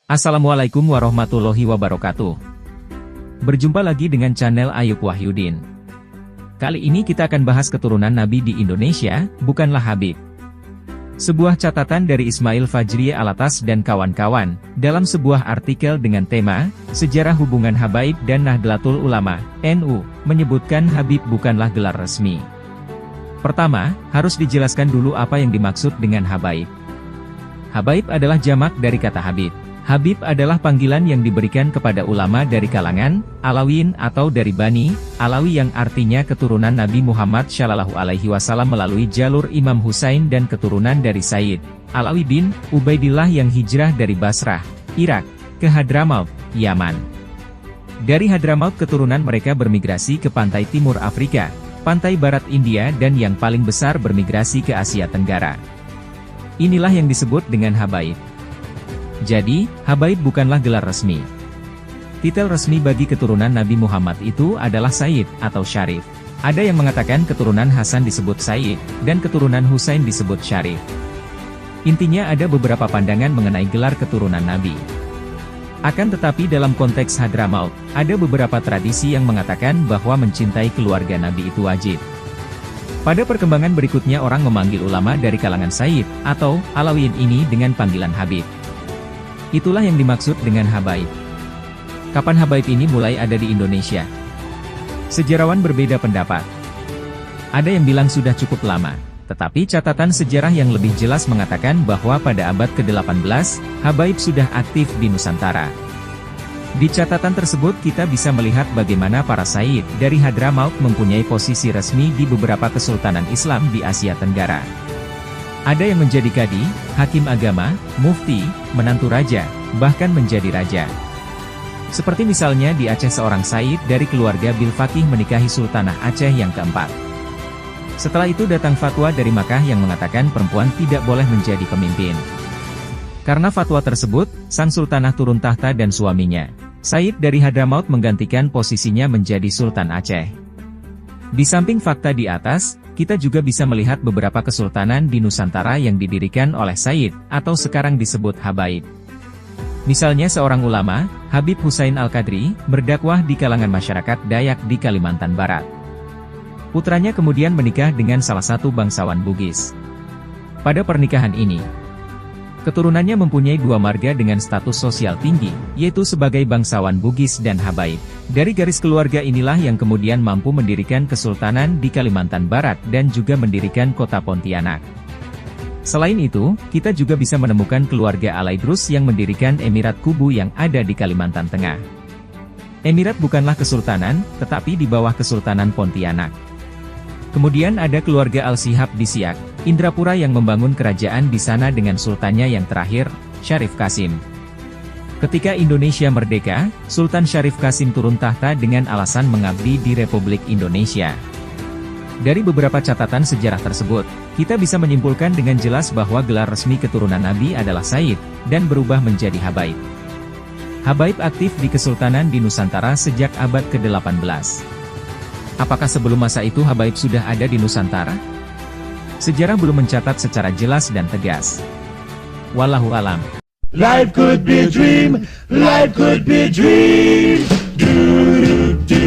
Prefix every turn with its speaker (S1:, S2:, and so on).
S1: Assalamualaikum warahmatullahi wabarakatuh. Berjumpa lagi dengan channel Ayub Wahyudin. Kali ini kita akan bahas keturunan Nabi di Indonesia, bukanlah Habib. Sebuah catatan dari Ismail Fajri Alatas dan kawan-kawan, dalam sebuah artikel dengan tema, Sejarah Hubungan Habaib dan Nahdlatul Ulama, NU, menyebutkan Habib bukanlah gelar resmi. Pertama, harus dijelaskan dulu apa yang dimaksud dengan Habaib. Habaib adalah jamak dari kata Habib. Habib adalah panggilan yang diberikan kepada ulama dari kalangan Alawiyyin atau dari Bani Alawi yang artinya keturunan Nabi Muhammad Shallallahu Alaihi Wasallam melalui jalur Imam Husain dan keturunan dari Sayyid Alawi bin Ubaidillah yang hijrah dari Basrah, Irak, ke Hadramaut, Yaman. Dari Hadramaut keturunan mereka bermigrasi ke pantai timur Afrika, pantai barat India dan yang paling besar bermigrasi ke Asia Tenggara. Inilah yang disebut dengan Habaib. Jadi, Habaib bukanlah gelar resmi. Titel resmi bagi keturunan Nabi Muhammad itu adalah Sayyid atau Syarif. Ada yang mengatakan keturunan Hasan disebut Sayyid, dan keturunan Husain disebut Syarif. Intinya ada beberapa pandangan mengenai gelar keturunan Nabi. Akan tetapi dalam konteks Hadramaut, ada beberapa tradisi yang mengatakan bahwa mencintai keluarga Nabi itu wajib. Pada perkembangan berikutnya orang memanggil ulama dari kalangan Sayyid, atau Alawiyyin ini dengan panggilan Habib. Itulah yang dimaksud dengan Habaib. Kapan Habaib ini mulai ada di Indonesia? Sejarawan berbeda pendapat. Ada yang bilang sudah cukup lama, tetapi catatan sejarah yang lebih jelas mengatakan bahwa pada abad ke-18, Habaib sudah aktif di Nusantara. Di catatan tersebut kita bisa melihat bagaimana para Sayyid dari Hadramaut mempunyai posisi resmi di beberapa kesultanan Islam di Asia Tenggara. Ada yang menjadi kadi, hakim agama, mufti, menantu raja, bahkan menjadi raja. Seperti misalnya di Aceh seorang Sayyid dari keluarga Bilfaqih menikahi Sultanah Aceh yang keempat. Setelah itu datang fatwa dari Makkah yang mengatakan perempuan tidak boleh menjadi pemimpin. Karena fatwa tersebut, sang Sultanah turun tahta dan suaminya, Sayyid dari Hadramaut menggantikan posisinya menjadi Sultan Aceh. Di samping fakta di atas, kita juga bisa melihat beberapa kesultanan di Nusantara yang didirikan oleh Sayyid, atau sekarang disebut Habaib. Misalnya seorang ulama, Habib Husain Al-Qadri, berdakwah di kalangan masyarakat Dayak di Kalimantan Barat. Putranya kemudian menikah dengan salah satu bangsawan Bugis. Pada pernikahan ini, keturunannya mempunyai dua marga dengan status sosial tinggi, yaitu sebagai bangsawan Bugis dan Habaib. Dari garis keluarga inilah yang kemudian mampu mendirikan kesultanan di Kalimantan Barat dan juga mendirikan kota Pontianak. Selain itu, kita juga bisa menemukan keluarga Alaidrus yang mendirikan Emirat Kubu yang ada di Kalimantan Tengah. Emirat bukanlah kesultanan, tetapi di bawah Kesultanan Pontianak. Kemudian ada keluarga Al-Shihab di Siak, Indrapura yang membangun kerajaan di sana dengan sultannya yang terakhir, Syarif Qasim. Ketika Indonesia merdeka, Sultan Syarif Qasim turun tahta dengan alasan mengabdi di Republik Indonesia. Dari beberapa catatan sejarah tersebut, kita bisa menyimpulkan dengan jelas bahwa gelar resmi keturunan Nabi adalah Sayyid, dan berubah menjadi Habaib. Habaib aktif di kesultanan di Nusantara sejak abad ke-18. Apakah sebelum masa itu Habaib sudah ada di Nusantara? Sejarah belum mencatat secara jelas dan tegas. Wallahu alam.
S2: Life could be a dream, life could be a dream. Do, do, do.